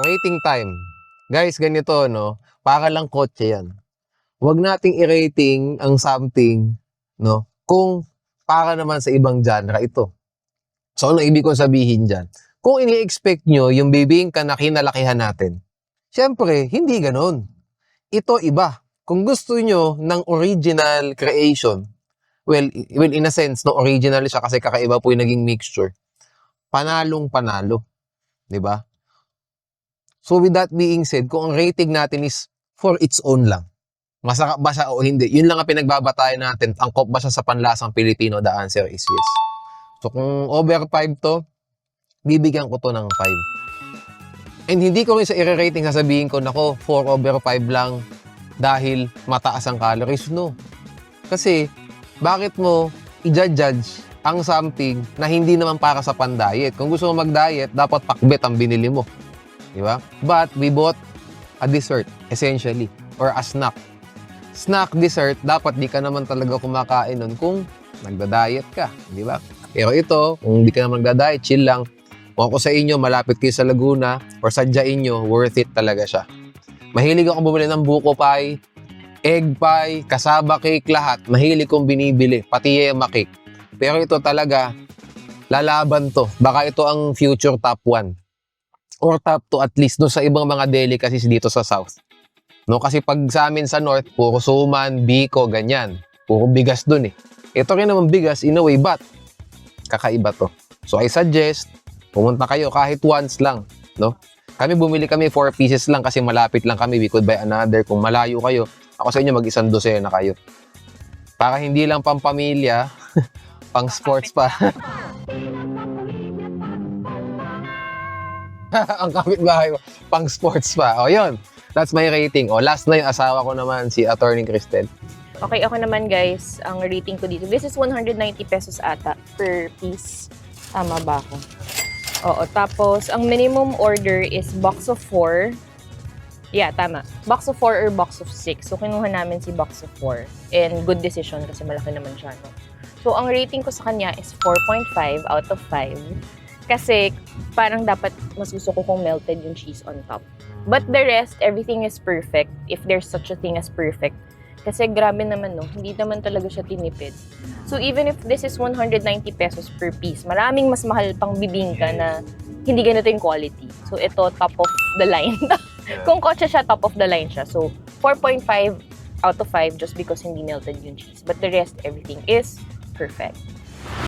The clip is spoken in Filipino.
rating time. Guys, ganito, no? Para lang kotse yan. Huwag nating i-rating ang something, no? Kung para naman sa ibang genre ito. So, ano ibig kong sabihin dyan? Kung ini-expect nyo yung bibing ka na kinalakihan natin, syempre, hindi ganun. Ito iba. Kung gusto nyo ng original creation, well, in a sense, no, original siya kasi kakaiba po yung naging mixture. Panalong panalo. Diba? So with that being said, kung ang rating natin is for its own lang, masarap ba siya o hindi? Yun lang ang pinagbabatayan natin. Angkop ba siya sa panlasang Pilipino? The answer is yes. So kung over 5 to, bibigyan ko to ng 5. And hindi ko rin sa i-rating sasabihin ko, nako, 4 over 5 lang dahil mataas ang calories. No. Kasi, bakit mo i-judge ang something na hindi naman para sa pan-diet? Kung gusto mo mag-diet, dapat pakbet ang binili mo. Diba? But we bought a dessert, essentially, or a snack. Snack dessert, dapat di ka naman talaga kumakain nun kung nagda-diet ka. Diba? Pero ito, kung di ka naman nagda-diet, chill lang. Kung ako sa inyo, malapit kayo sa Laguna, or sadyain nyo, worth it talaga siya. Mahilig ako bumili ng buko pie, egg pie, kasaba cake, lahat. Mahilig kong binibili, pati yema cake. Pero ito talaga, lalaban to. Baka ito ang future top 1. Or top 2 at least no, sa ibang mga delicacies dito sa South. No, kasi pag sa amin sa North, puro suman, biko, ganyan. Puro bigas dun eh. Ito rin naman bigas in a way, but kakaiba to. So I suggest, pumunta kayo kahit once lang. No? Kami bumili kami 4 pieces lang kasi malapit lang kami. We could buy another. Kung malayo kayo, ako sa inyo mag-isang dosena kayo. Para hindi lang pampamilya, pang sports pa. Ang kapitbahay mo, pang sports pa. O yun, that's my rating. O last na yung asawa ko naman, si Attorney Cristel. Okay, ako naman guys, ang rating ko dito, this is 190 pesos ata per piece. Tama ba ako? Oo, tapos ang minimum order is box of 4. Yeah, tama. Box of 4 or box of 6. So, kinuha namin si box of 4. And good decision kasi malaki naman siya, no? So, ang rating ko sa kanya is 4.5 out of 5. Kasi parang dapat mas gusto ko kung melted yung cheese on top. But the rest, everything is perfect. If there's such a thing as perfect. Kasi grabe naman, no? Hindi naman talaga siya tinipid. So even if this is 190 pesos per piece, maraming mas mahal pang bibingka na hindi ganito yung quality. So ito, top of the line. Kung kotse siya, top of the line siya. So 4.5 out of 5 just because hindi melted yung cheese. But the rest, everything is perfect.